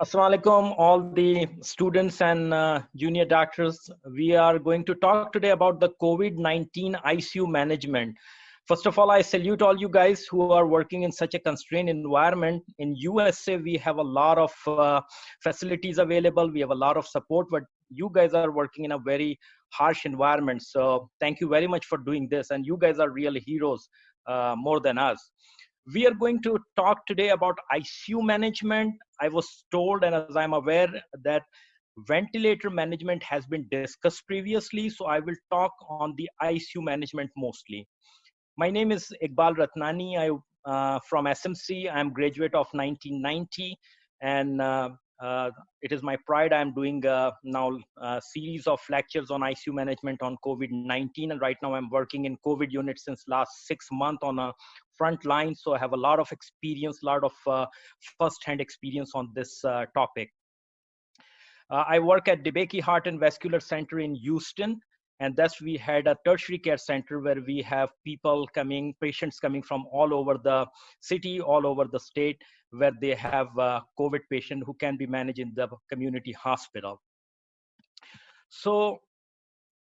Assalamu alaikum, all the students and junior doctors. We are going to talk today about the COVID-19 ICU management. First of all, I salute all you guys who are working in such a constrained environment. In USA, we have a lot of facilities available. We have a lot of support, but you guys are working in a very harsh environment. So thank you very much for doing this. And you guys are real heroes more than us. We are going to talk today about ICU management. I was told, and as I'm aware, that ventilator management has been discussed previously. So I will talk on the ICU management mostly. My name is Iqbal Ratnani. From SMC. I'm graduate of 1990, and it is my pride. I'm doing now a series of lectures on ICU management on COVID-19, and right now I'm working in COVID unit since last 6 months on a front line. So I have a lot of experience, a lot of first-hand experience on this topic. I work at DeBakey Heart and Vascular Center in Houston. And thus we had a tertiary care center where we have patients coming from all over the city, all over the state, where they have a COVID patient who can be managed in the community hospital. So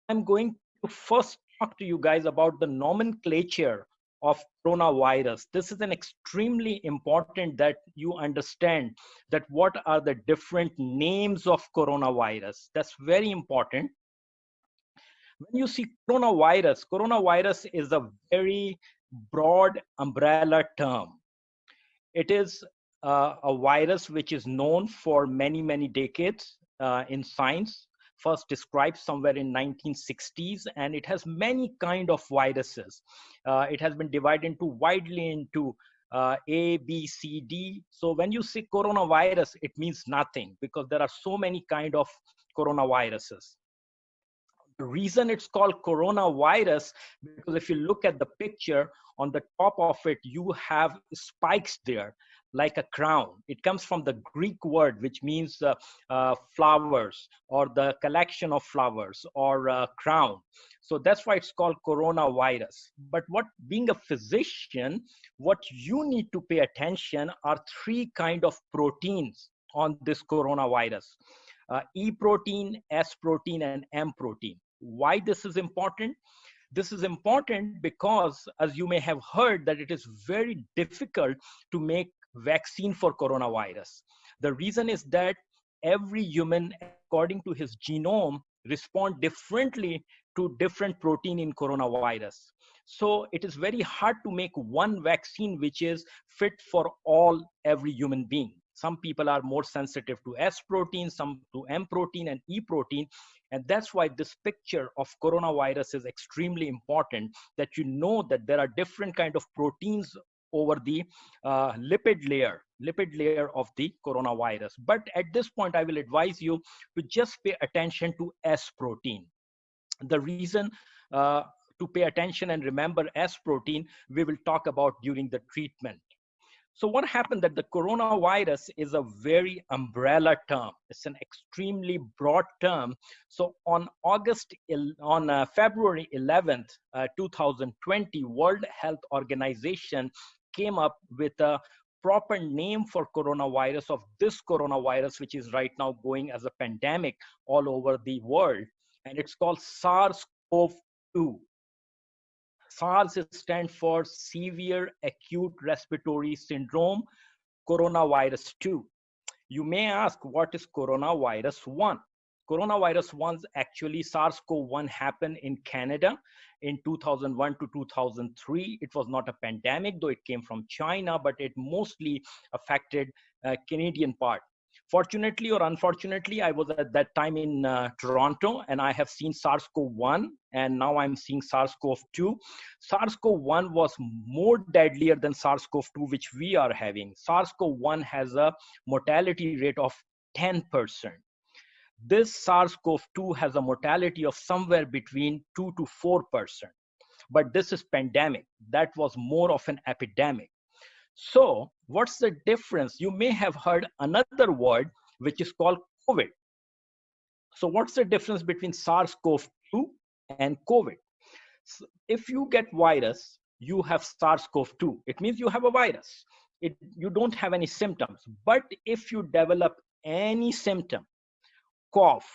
I'm going to first talk to you guys about the nomenclature of coronavirus. This is an extremely important that you understand that what are the different names of coronavirus. That's very important. When you see coronavirus is a very broad umbrella term. It is a virus which is known for many, many decades in science, first described somewhere in 1960s, and it has many kind of viruses. It has been divided widely into A, B, C, D. So when you say coronavirus, it means nothing because there are so many kind of coronaviruses. The reason it's called coronavirus, because if you look at the picture on the top of it, you have spikes there like a crown. It comes from the Greek word, which means flowers or the collection of flowers or crown. So that's why it's called coronavirus. But being a physician, what you need to pay attention are three kind of proteins on this coronavirus. E protein, S protein, and M protein. Why this is important? This is important because, as you may have heard, that it is very difficult to make vaccine for coronavirus. The reason is that every human, according to his genome, respond differently to different protein in coronavirus. So it is very hard to make one vaccine which is fit for every human being. Some people are more sensitive to S protein, some to M protein and E protein. And that's why this picture of coronavirus is extremely important, that you know that there are different kind of proteins over the lipid layer of the coronavirus. But at this point, I will advise you to just pay attention to S protein. The reason to pay attention and remember S protein, we will talk about during the treatment. So what happened that the coronavirus is a very umbrella term. It's an extremely broad term. So on February 11th, 2020, World Health Organization came up with a proper name for coronavirus of this coronavirus, which is right now going as a pandemic all over the world. And it's called SARS-CoV-2. SARS stands for Severe Acute Respiratory Syndrome, Coronavirus 2. You may ask, what is Coronavirus 1? Coronavirus 1 actually SARS-CoV-1 happened in Canada in 2001 to 2003. It was not a pandemic, though it came from China, but it mostly affected Canadian part. Fortunately or unfortunately, I was at that time in Toronto, and I have seen SARS-CoV-1, and now I'm seeing SARS-CoV-2. SARS-CoV-1 was more deadlier than SARS-CoV-2, which we are having. SARS-CoV-1 has a mortality rate of 10%. This SARS-CoV-2 has a mortality of somewhere between 2 to 4%. But this is pandemic. That was more of an epidemic. So what's the difference? You may have heard another word which is called COVID. So what's the difference between SARS-CoV-2 and COVID? So if you get virus, you have SARS-CoV-2. It means you have a virus. You don't have any symptoms. But if you develop any symptom, cough,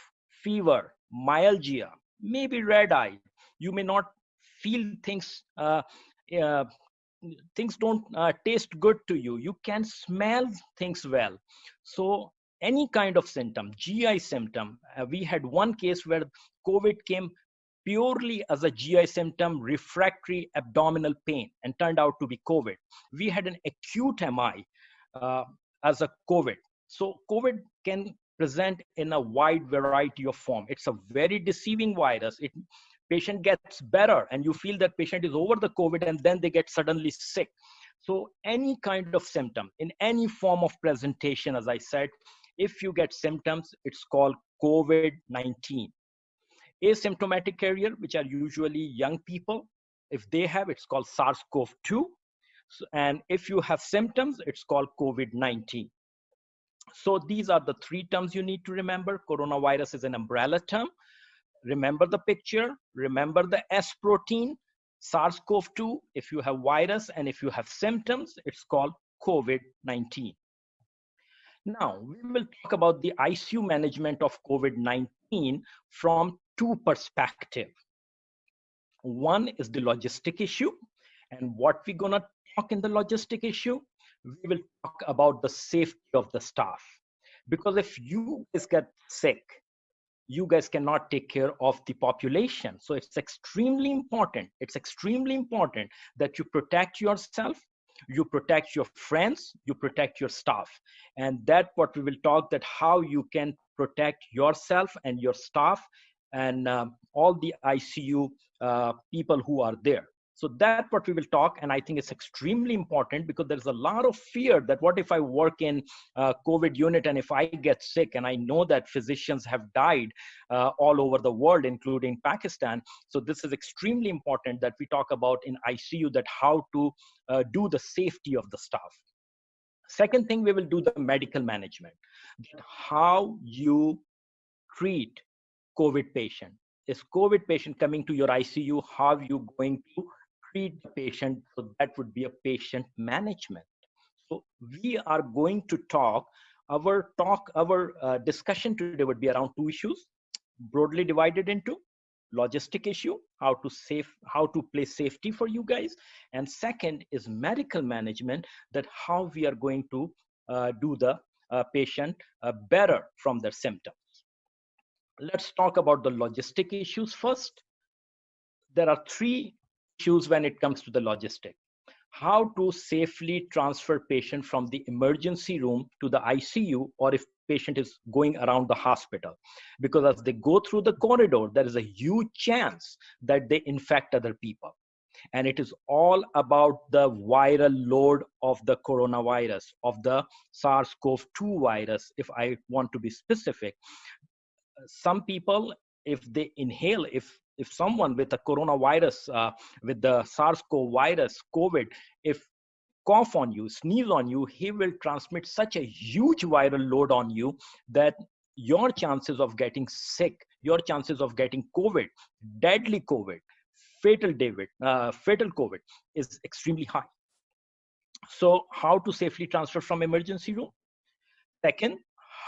fever, myalgia, maybe red eye, you may not feel things, uh, things don't taste good to you. You can smell things well. So any kind of symptom, GI symptom, we had one case where COVID came purely as a GI symptom, refractory abdominal pain, and turned out to be COVID. We had an acute MI uh, as a COVID. So COVID can present in a wide variety of form. It's a very deceiving virus. It patient gets better and you feel that patient is over the COVID and then they get suddenly sick. So any kind of symptom in any form of presentation, as I said, if you get symptoms, it's called COVID-19. Asymptomatic carrier, which are usually young people, if they have, it's called SARS-CoV-2. And if you have symptoms, it's called COVID-19. So these are the three terms you need to remember. Coronavirus is an umbrella term. Remember the picture, remember the S protein, SARS-CoV-2, if you have virus, and if you have symptoms, it's called COVID-19. Now, we will talk about the ICU management of COVID-19 from two perspectives. One is the logistic issue, and what we're gonna talk in the logistic issue, we will talk about the safety of the staff. Because if you guys get sick, you guys cannot take care of the population. So it's extremely important. It's extremely important that you protect yourself, you protect your friends, you protect your staff. And that's what we will talk, that how you can protect yourself and your staff and all the ICU people who are there. So that's what we will talk. And I think it's extremely important because there's a lot of fear that what if I work in COVID unit and if I get sick, and I know that physicians have died all over the world, including Pakistan. So this is extremely important that we talk about in ICU, that how to do the safety of the staff. Second thing, we will do the medical management, how you treat COVID patient. Is COVID patient coming to your ICU? How are you going to treat the patient? So that would be a patient management. So we are going to talk, our discussion today would be around two issues, broadly divided into logistic issue, how to place safety for you guys. And second is medical management, that how we are going to do the patient better from their symptoms. Let's talk about the logistic issues first. There are three issues when it comes to the logistic. How to safely transfer patient from the emergency room to the ICU, or if patient is going around the hospital. Because as they go through the corridor, there is a huge chance that they infect other people. And it is all about the viral load of the coronavirus, of the SARS-CoV-2 virus, if I want to be specific. Some people, if they inhale, if someone with a coronavirus, with the SARS-CoV virus, COVID, if cough on you, sneeze on you, he will transmit such a huge viral load on you that your chances of getting sick, your chances of getting COVID, deadly COVID, fatal COVID is extremely high. So how to safely transfer from emergency room? Second,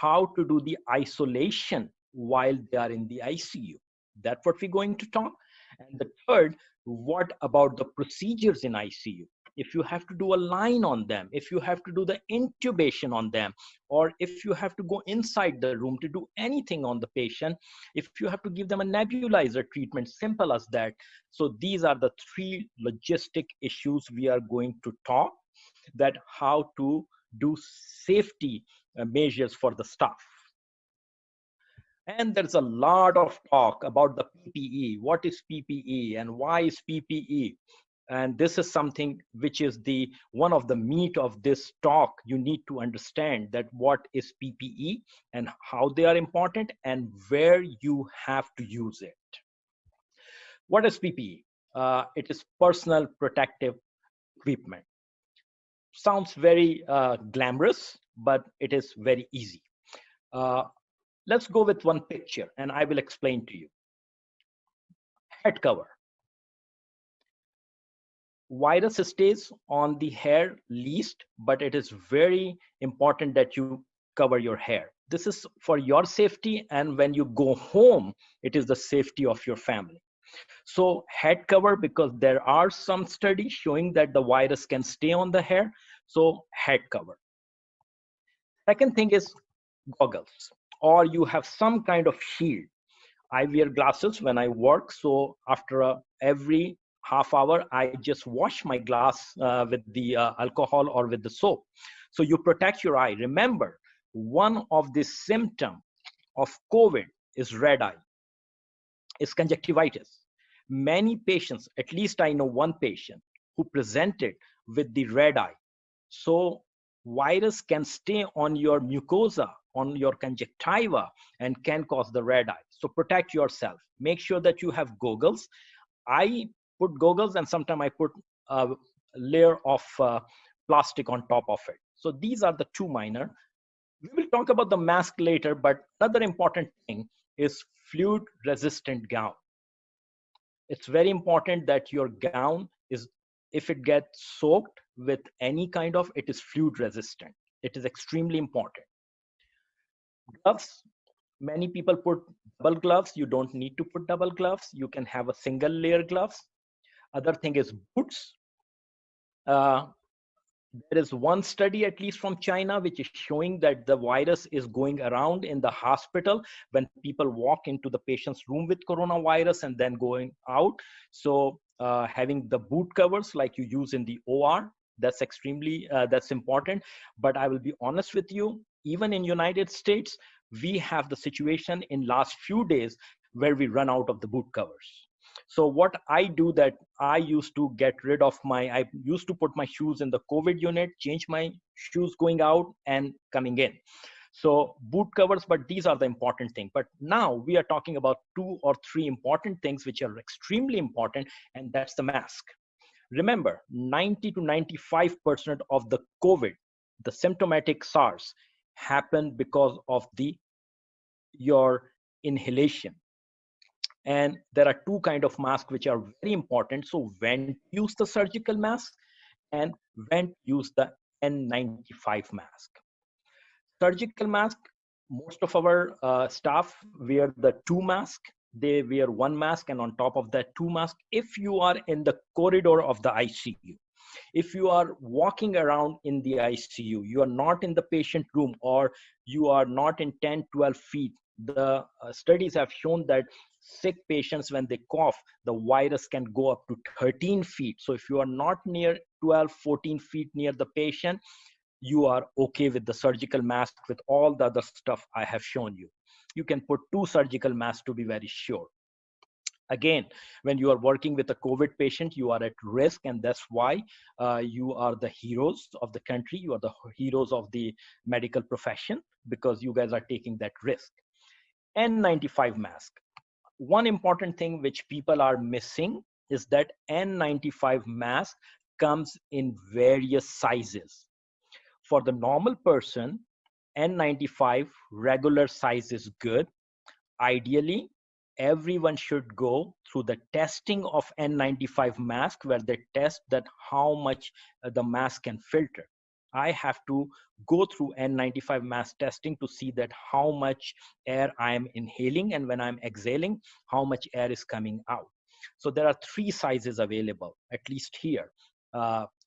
how to do the isolation while they are in the ICU. That's what we're going to talk. And the third, what about the procedures in ICU? If you have to do a line on them, if you have to do the intubation on them, or if you have to go inside the room to do anything on the patient, if you have to give them a nebulizer treatment, simple as that. So these are the three logistic issues we are going to talk, that how to do safety measures for the staff. And there's a lot of talk about the PPE. What is PPE and why is PPE? And this is something which is the one of the meat of this talk. You need to understand that what is PPE and how they are important and where you have to use it. What is PPE? It is personal protective equipment. Sounds very glamorous, but it is very easy. Let's go with one picture and I will explain to you. Head cover. Virus stays on the hair least, but it is very important that you cover your hair. This is for your safety, and when you go home, it is the safety of your family. So head cover, because there are some studies showing that the virus can stay on the hair. So head cover. Second thing is goggles, or you have some kind of shield. I wear glasses when I work. So after every half hour, I just wash my glass with the alcohol or with the soap. So you protect your eye. Remember, one of the symptoms of COVID is red eye, is conjunctivitis. Many patients, at least I know one patient who presented with the red eye. So virus can stay on your mucosa, on your conjunctiva, and can cause the red eye. So protect yourself. Make sure that you have goggles. I put goggles, and sometimes I put a layer of plastic on top of it. So these are the two minor. We will talk about the mask later, but another important thing is fluid resistant gown. It's very important that your gown is, if it gets soaked with any kind of, it is fluid resistant. It is extremely important. Gloves, many people put double gloves. You don't need to put double gloves. You can have a single layer gloves. Other thing is boots. Uh, there is one study, at least from China, which is showing that the virus is going around in the hospital when people walk into the patient's room with coronavirus and then going out. So having the boot covers like you use in the OR, that's extremely, that's important. But I will be honest with you, even in United States, we have the situation in last few days where we run out of the boot covers. So what I do, that I used to get rid of I used to put my shoes in the COVID unit, change my shoes going out and coming in. So boot covers, but these are the important thing. But now we are talking about 2 or 3 important things which are extremely important, and that's the mask. Remember, 90 to 95% of the COVID, the symptomatic SARS, happened because of your inhalation. And there are 2 kind of masks which are very important. So when to use the surgical mask and when to use the N95 mask. Surgical mask, most of our staff wear the 2 mask. They wear 1 mask, and on top of that 2 mask, if you are in the corridor of the ICU, if you are walking around in the ICU, you are not in the patient room, or you are not in 10, 12 feet. The studies have shown that sick patients, when they cough, the virus can go up to 13 feet. So if you are not near 12, 14 feet near the patient, you are okay with the surgical mask with all the other stuff I have shown you. You can put 2 surgical masks to be very sure. Again, when you are working with a COVID patient, you are at risk, and that's why you are the heroes of the country. You are the heroes of the medical profession, because you guys are taking that risk. N95 mask. One important thing which people are missing is that N95 mask comes in various sizes. For the normal person, N95 regular size is good. Ideally, everyone should go through the testing of N95 mask, where they test that how much the mask can filter. I have to go through N95 mask testing to see that how much air I am inhaling, and when I'm exhaling, how much air is coming out. So there are 3 sizes available, at least here.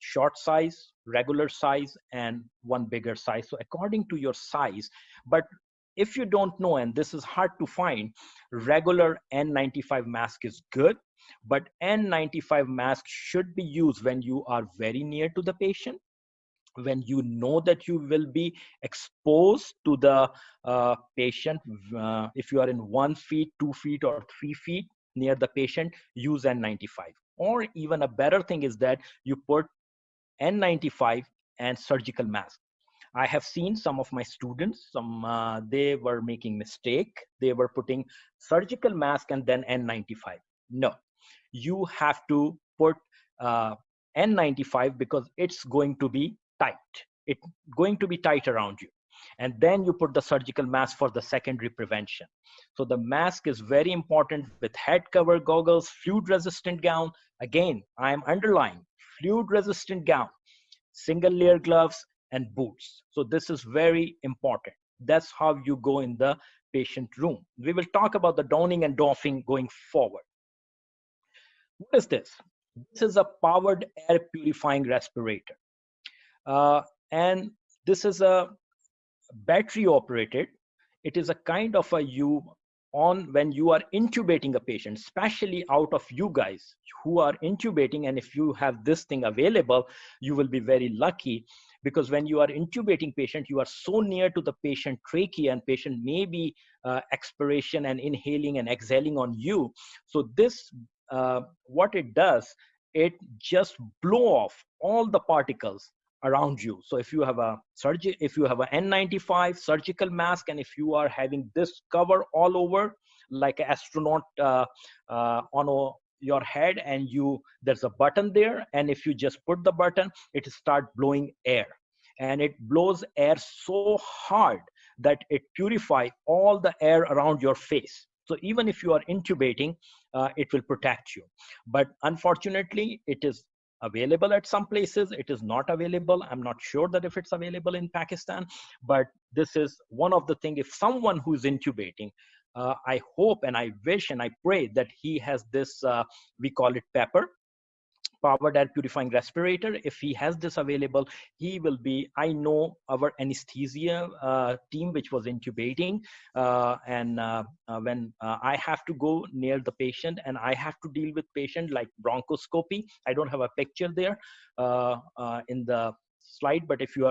Short size, regular size, and one bigger size. So according to your size, but if you don't know, and this is hard to find, regular N95 mask is good, but N95 mask should be used when you are very near to the patient, when you know that you will be exposed to the patient. If you are in 1 feet, 2 feet, or 3 feet near the patient, use N95. Or even a better thing is that you put N95 and surgical mask. I have seen some of my students, they were making mistake. They were putting surgical mask and then N95. No, you have to put N95 because it's going to be tight. It's going to be tight around you. And then you put the surgical mask for the secondary prevention. So the mask is very important, with head cover, goggles, fluid resistant gown. Again, I am underlying fluid resistant gown, single layer gloves, and boots. So this is very important. That's how you go in the patient room. We will talk about the donning and doffing going forward. What is this? This is a powered air purifying respirator. And this is a battery operated. It is a kind of a on when you are intubating a patient, especially out of you guys who are intubating. And if you have this thing available, you will be very lucky, because when you are intubating patient, you are so near to the patient trachea, and patient may be expiration and inhaling and exhaling on you. So this, what it does, it just blow off all the particles around you. So if you have a if you have an N95 surgical mask, and if you are having this cover all over like an astronaut on your head, and there's a button there, and if you just put the button, it start blowing air, and it blows air so hard that it purify all the air around your face. So even if you are intubating, it will protect you. But unfortunately, it is available at some places. It is not available. I'm not sure that if it's available in Pakistan, but this is one of the things. If someone who's intubating, I hope and I wish and I pray that he has this, we call it pepper, powered air purifying respirator. If he has this available, he will be, I know our anesthesia team, which was intubating, and when I have to go near the patient and I have to deal with patient like bronchoscopy, I don't have a picture there in the slide, but if you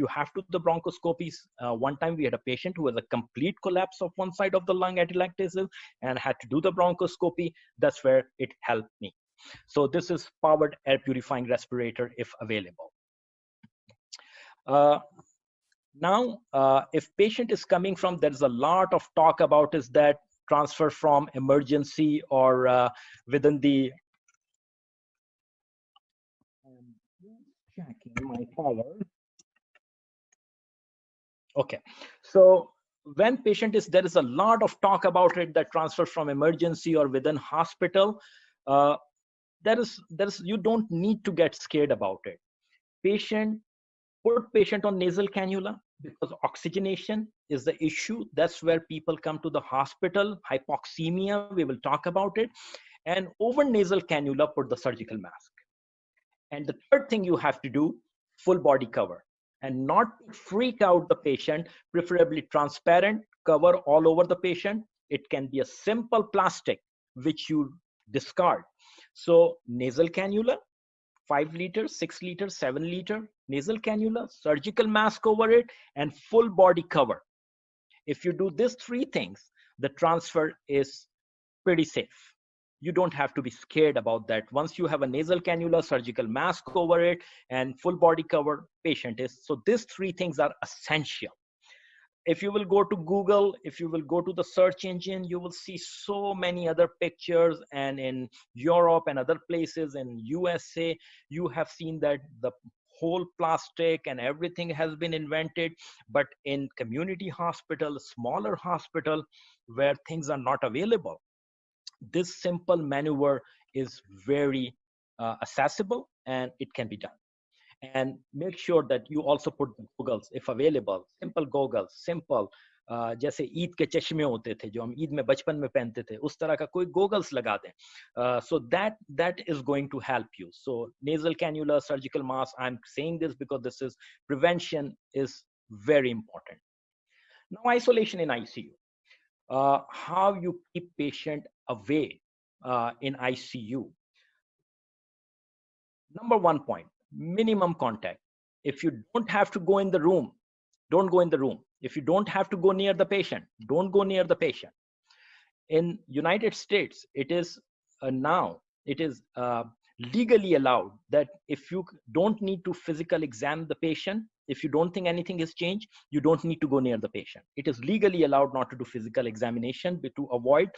have to the bronchoscopies, one time we had a patient who has a complete collapse of one side of the lung atelectasis and had to do the bronchoscopy. That's where it helped me. So this is powered air purifying respirator if available. Now, if patient is coming from, there's a lot of talk about is that transfer from emergency or within the, checking my power. Okay, so when patient is, there is a lot of talk about it that transfer from emergency or within hospital. You don't need to get scared about it. Put patient on nasal cannula, because oxygenation is the issue. That's where people come to the hospital. Hypoxemia, we will talk about it. And over nasal cannula, put the surgical mask. And the third thing you have to do, full body cover, and not freak out the patient, preferably transparent cover all over the patient. It can be a simple plastic, which you discard. So nasal cannula, 5 liters, 6 liters, 7 liter nasal cannula, surgical mask over it, and full body cover. If you do these three things, the transfer is pretty safe. You don't have to be scared about that. Once you have a nasal cannula, surgical mask over it, and full body cover, patient is. So these three things are essential. If you will go to Google, if you will go to the search engine, you will see so many other pictures, and in Europe and other places in USA, you have seen that the whole plastic and everything has been invented. But in community hospital, smaller hospital, where things are not available, this simple maneuver is very accessible, and it can be done. And make sure that you also put the goggles if available, simple goggles, simple, जैसे ईद के चश्मे होते थे जो हम ईद में बचपन में पहनते थे, उस तरह का कोई goggles लगा दें. So that is going to help you. So nasal cannula, surgical mask, I'm saying this because this is prevention is very important. Now, isolation in ICU. How you keep patient away in ICU. Number one point, minimum contact. If you don't have to go in the room, don't go in the room. If you don't have to go near the patient, don't go near the patient. In United States, it is now, it is legally allowed that if you don't need to physical examine the patient, if you don't think anything has changed, you don't need to go near the patient. It is legally allowed not to do physical examination to avoid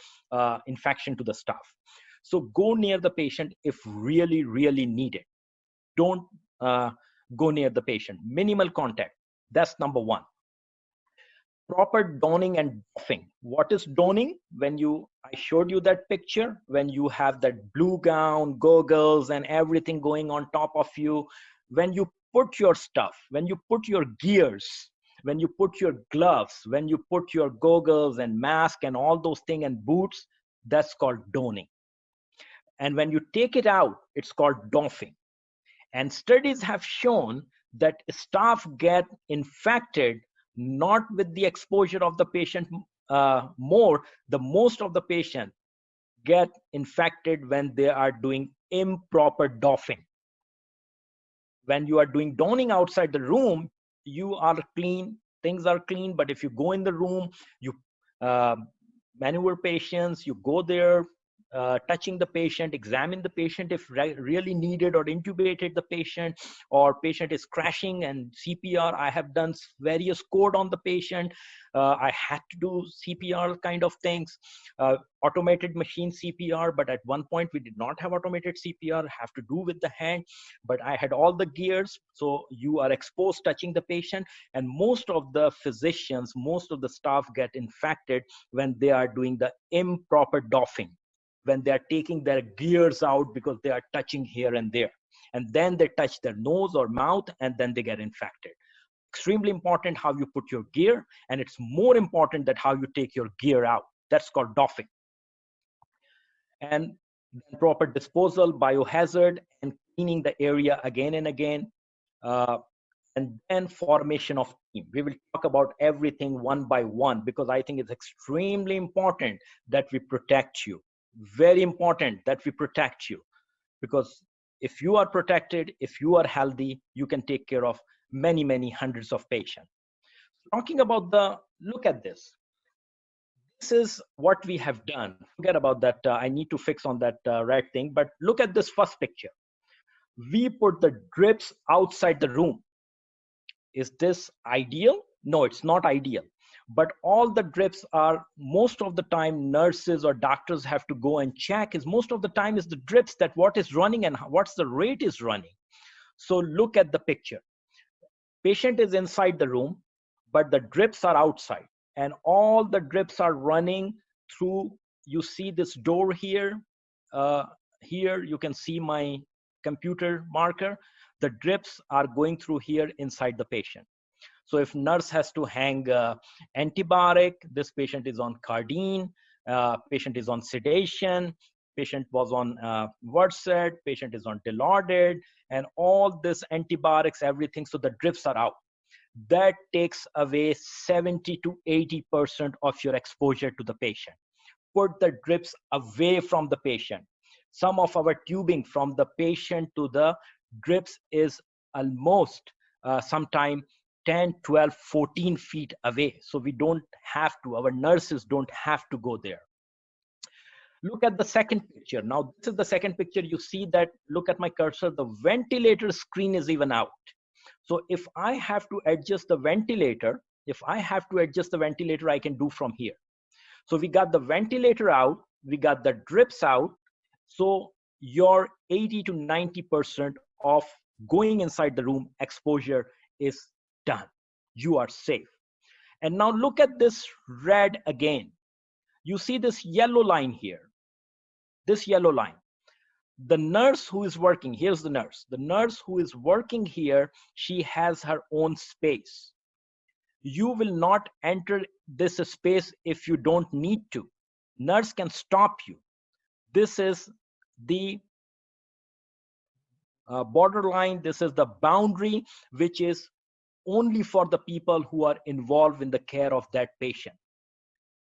infection to the staff. So go near the patient if really, really needed. Don't go near the patient. Minimal contact. That's number one. Proper donning and doffing. What is donning? I showed you that picture, when you have that blue gown, goggles, and everything going on top of you. When you put your stuff, when you put your gears, when you put your gloves, when you put your goggles and mask and all those things and boots, that's called donning. And when you take it out, it's called doffing. And studies have shown that staff get infected not with the exposure of the patient more, the most of the patient get infected when they are doing improper doffing. When you are doing donning outside the room, you are clean, things are clean. But if you go in the room, you uh, maneuver patients, you go there, touching the patient, examine the patient if really needed, or intubated the patient, or patient is crashing and CPR. I have done various code on the patient. I had to do CPR kind of things, automated machine CPR, but at one point we did not have automated CPR, have to do with the hand, but I had all the gears. So you are exposed touching the patient, and most of the physicians, most of the staff get infected when they are doing the improper doffing, when they are taking their gears out because they are touching here and there, and then they touch their nose or mouth, and then they get infected. Extremely important how you put your gear, and it's more important that how you take your gear out. That's called doffing. And then proper disposal, biohazard, and cleaning the area again and again. And then formation of team. We will talk about everything one by one, because I think it's extremely important that we protect you. Very important that we protect you, because if you are protected, if you are healthy, you can take care of many, many hundreds of patients. Talking about look at this. This is what we have done. Forget about that. I need to fix on that red thing, but look at this first picture. We put the drips outside the room. Is this ideal? No, it's not ideal. But all the drips are, most of the time nurses or doctors have to go and check, is most of the time is the drips that what is running and what's the rate is running. So look at the picture. Patient is inside the room, but the drips are outside, and all the drips are running through. You see this door here. Here you can see my computer marker. The drips are going through here inside the patient. So if nurse has to hang antibiotic, this patient is on Cardine, patient is on sedation, patient was on Versed, patient is on Dilaudid, and all this antibiotics, everything, so the drips are out. That takes away 70 to 80% of your exposure to the patient. Put the drips away from the patient. Some of our tubing from the patient to the drips is almost sometime 10, 12, 14 feet away. So we don't have to, our nurses don't have to go there. Look at the second picture. Now, this is the second picture. You see that, look at my cursor, the ventilator screen is even out. So if I have to adjust the ventilator, I can do from here. So we got the ventilator out, we got the drips out. So your 80 to 90% of going inside the room exposure is done. You are safe. And now look at this red again. You see this yellow line here, this yellow line. The nurse who is working, here's the nurse who is working here, she has her own space. You will not enter this space if you don't need to. Nurse can stop you. This is the borderline, this is the boundary, which is only for the people who are involved in the care of that patient.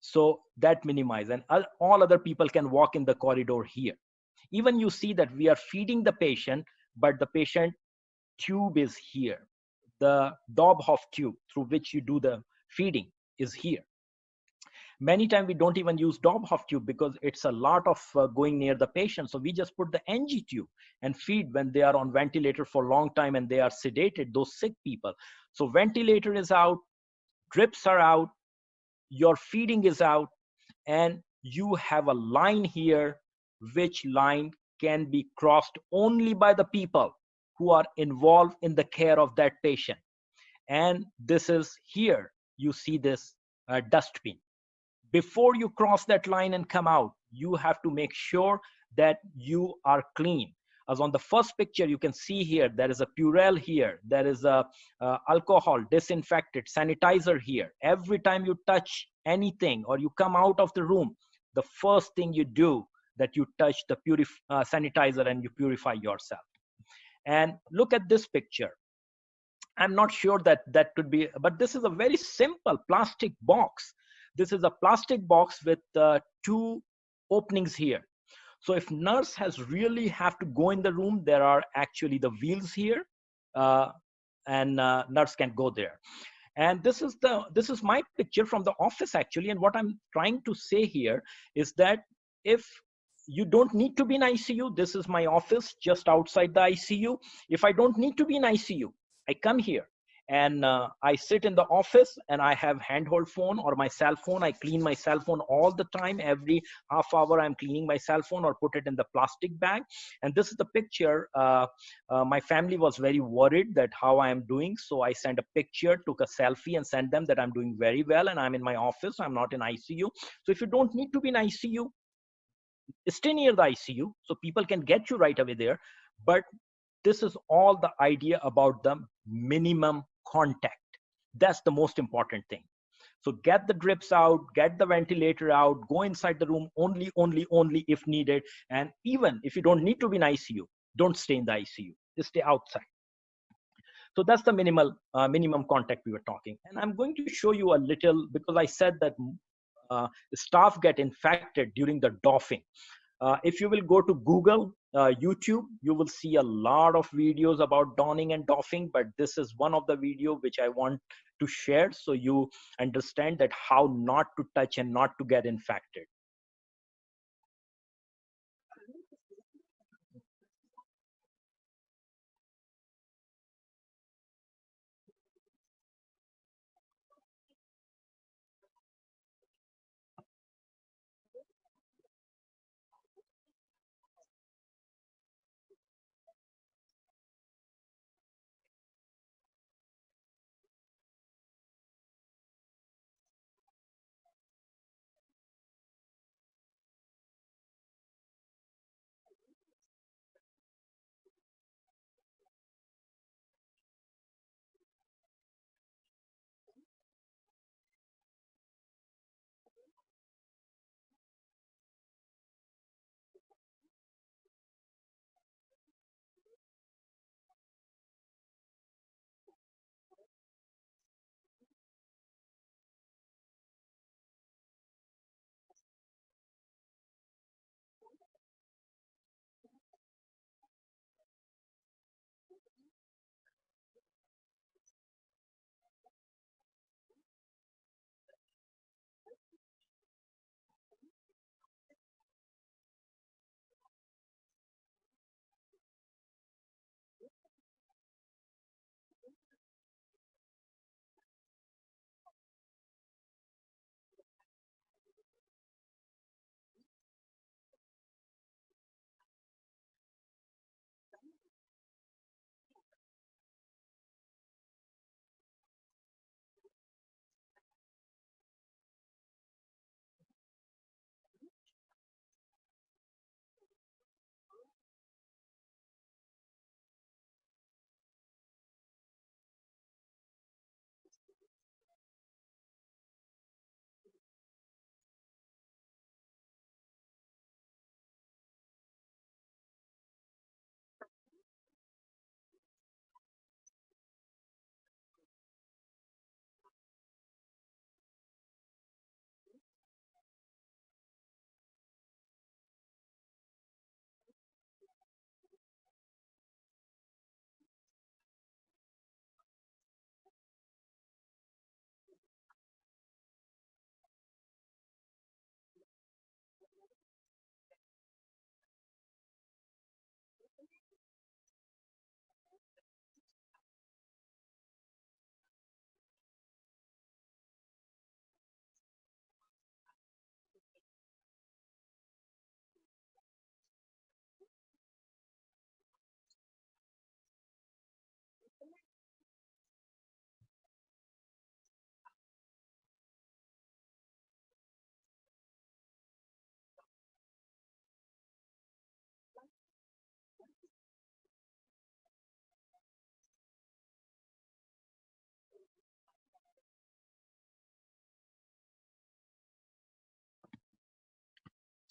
So that minimize, and all other people can walk in the corridor here. Even you see that we are feeding the patient, but the patient tube is here. The Dobhoff tube through which you do the feeding is here. Many times we don't even use Dobhoff tube because it's a lot of going near the patient. So we just put the NG tube and feed when they are on ventilator for a long time and they are sedated, those sick people. So ventilator is out, drips are out, your feeding is out, and you have a line here, which line can be crossed only by the people who are involved in the care of that patient. And this is here, you see this dustbin. Before you cross that line and come out, you have to make sure that you are clean. As on the first picture, you can see here, there is a Purell here, there is a alcohol, disinfectant, sanitizer here. Every time you touch anything or you come out of the room, the first thing you do, that you touch the sanitizer and you purify yourself. And look at this picture. I'm not sure that that could be, but this is a very simple plastic box. This is a plastic box with two openings here. So if nurse has really have to go in the room, there are actually the wheels here, uh, and nurse can go there. And this is my picture from the office actually. And what I'm trying to say here is that if you don't need to be in ICU, this is my office just outside the ICU. If I don't need to be in ICU, I come here and I sit in the office and I have handheld phone or my cell phone. I clean my cell phone all the time. Every half hour I'm cleaning my cell phone or put it in the plastic bag. And this is the picture. My family was very worried that how I am doing. So I sent a picture, took a selfie and sent them that I'm doing very well and I'm in my office. I'm not in ICU. So if you don't need to be in ICU, stay near the ICU so people can get you right away there. But this is all the idea about the minimum contact. That's the most important thing. So get the drips out, get the ventilator out, go inside the room only if needed. And even if you don't need to be in ICU, don't stay in the ICU. Just stay outside. So that's the minimum contact we were talking. And I'm going to show you a little, because I said that staff get infected during the doffing. If you will go to Google, YouTube, you will see a lot of videos about donning and doffing, but this is one of the video which I want to share so you understand that how not to touch and not to get infected.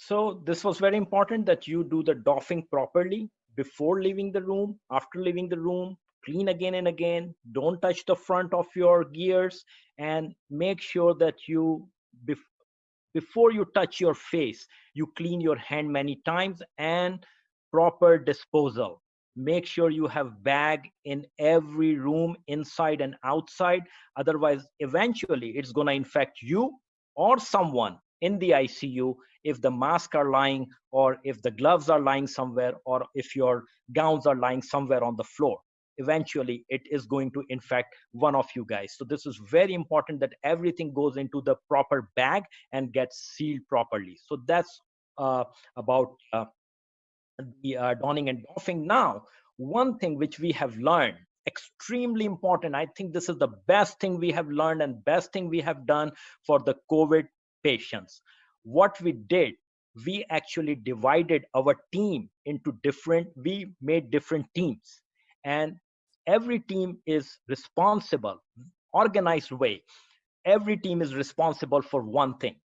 So this was very important that you do the doffing properly before leaving the room, after leaving the room, clean again and again. Don't touch the front of your gears, and make sure that you, before you touch your face, you clean your hand many times, and proper disposal. Make sure you have bag in every room, inside and outside. Otherwise, eventually it's going to infect you or someone in the ICU if the masks are lying, or if the gloves are lying somewhere, or if your gowns are lying somewhere on the floor. Eventually it is going to infect one of you guys. So this is very important that everything goes into the proper bag and gets sealed properly. So that's about the donning and doffing. Now, one thing which we have learned, extremely important, I think this is the best thing we have learned and best thing we have done for the COVID patients. What we did, we actually divided our team into different, we made different teams, and every team is responsible, organized way. Every team is responsible for one thing.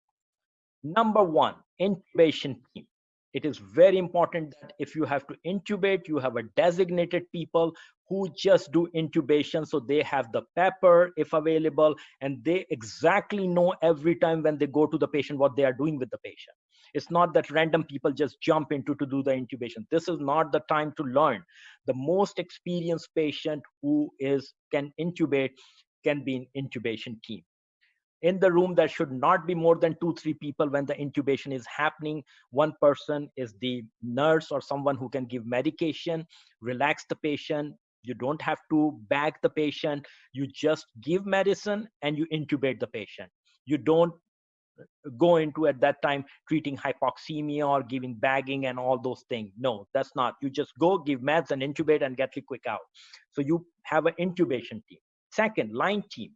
Number one, intubation team. It is very important that if you have to intubate, you have a designated people who just do intubation. So they have the pepper if available, and they exactly know every time when they go to the patient what they are doing with the patient. It's not that random people just jump into to do the intubation. This is not the time to learn. The most experienced patient who is can intubate can be an intubation team. In the room there should not be more than 2-3 people when the intubation is happening. One person is the nurse or someone who can give medication, relax the patient. You don't have to bag the patient. You just give medicine and you intubate the patient. You don't go into at that time treating hypoxemia or giving bagging and all those things. No, that's not. You just go give meds and intubate and get the quick out. So you have an intubation team. Second, line team,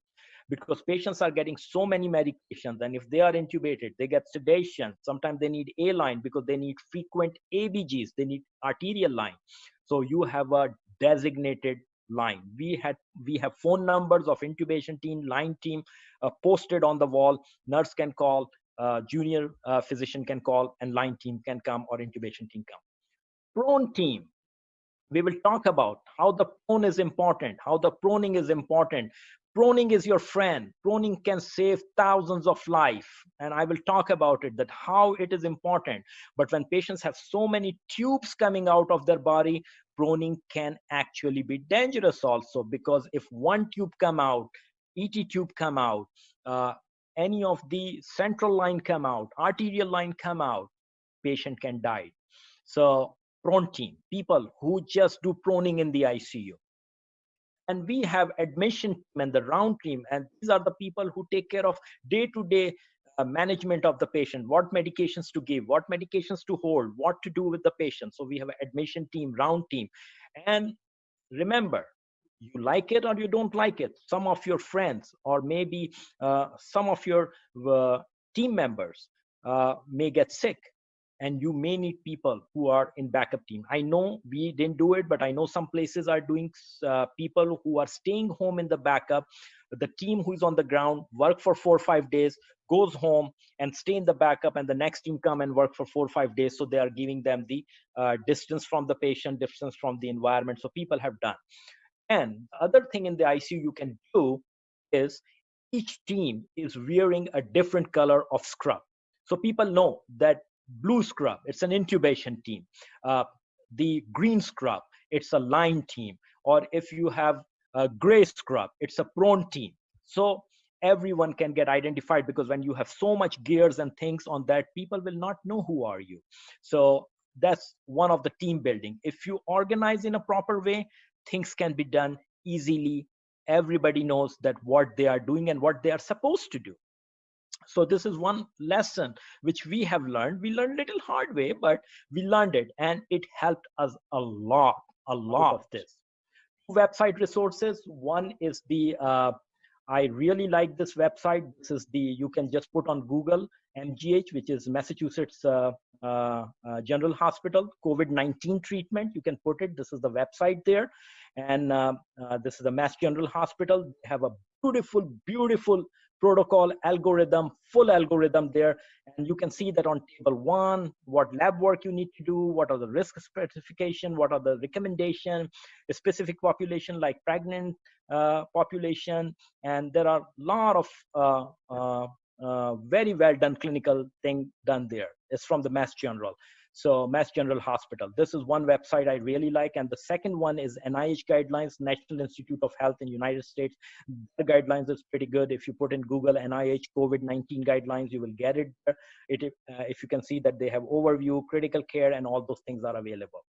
because patients are getting so many medications, and if they are intubated, they get sedation. Sometimes they need a line because they need frequent ABGs, they need arterial line. So you have a designated line. We have phone numbers of intubation team, line team, posted on the wall. Nurse can call, junior physician can call, and line team can come, or intubation team come. Prone team, we will talk about how the prone is important, how the proning is important. Proning is your friend. Proning can save thousands of life, and I will talk about it, that how it is important. But when patients have so many tubes coming out of their body, proning can actually be dangerous also, because if one tube come out, ET tube come out, any of the central line come out, arterial line come out, patient can die. So prone team, people who just do proning in the ICU. And we have admission team and the round team, and these are the people who take care of day-to-day management of the patient, what medications to give, what medications to hold, what to do with the patient. So we have an admission team, round team. And remember, you like it or you don't like it, some of your friends or maybe some of your team members may get sick, and you may need people who are in backup team. I know we didn't do it, but I know some places are doing, people who are staying home in the backup. The team who is on the ground work for 4 or 5 days, goes home and stay in the backup, and the next team come and work for 4 or 5 days. So they are giving them the distance from the patient, distance from the environment. So people have done. And the other thing in the ICU you can do is, each team is wearing a different color of scrub. So people know that blue scrub, it's an intubation team. The green scrub, it's a line team. Or if you have a gray scrub, it's a prone team. So everyone can get identified, because when you have so much gears and things on that, people will not know who are you. So that's one of the team building. If you organize in a proper way, things can be done easily. Everybody knows that what they are doing and what they are supposed to do. So this is one lesson which we have learned. We learned little hard way, but we learned it, and it helped us a lot of this. Website resources. One is the I really like this website. This is the, you can just put on Google, MGH, which is Massachusetts General Hospital COVID-19 treatment. You can put it. This is the website there, and this is the Mass General Hospital. They have a beautiful protocol, algorithm, full algorithm there. And you can see that on table 1, what lab work you need to do, what are the risk specification, what are the recommendation, a specific population like pregnant population. And there are a lot of very well done clinical thing done there. It's from the Mass General. So Mass General Hospital. This is one website I really like. And the second one is NIH guidelines, National Institute of Health in United States. The guidelines is pretty good. If you put in Google NIH COVID-19 guidelines, you will get it. If you can see that they have overview, critical care, and all those things are available.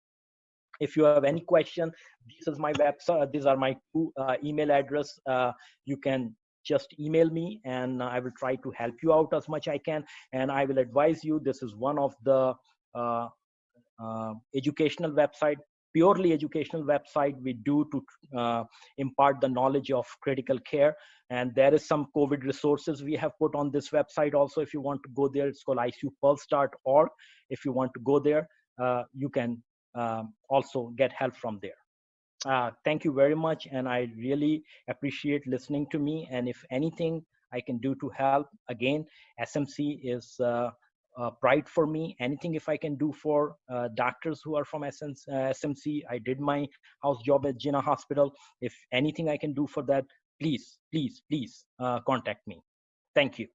If you have any question, this is my website. These are my 2 email address. You can just email me, and I will try to help you out as much I can. And I will advise you. This is one of the educational website, purely educational website we do to impart the knowledge of critical care. And there is some COVID resources we have put on this website also. If you want to go there, it's called icupulse.org. If you want to go there, you can also get help from there. Thank you very much, and I really appreciate listening to me. And if anything I can do to help, again, SMC is pride for me. Anything if I can do for doctors who are from SMC, I did my house job at Jinnah Hospital. If anything I can do for that, please, please, please contact me. Thank you.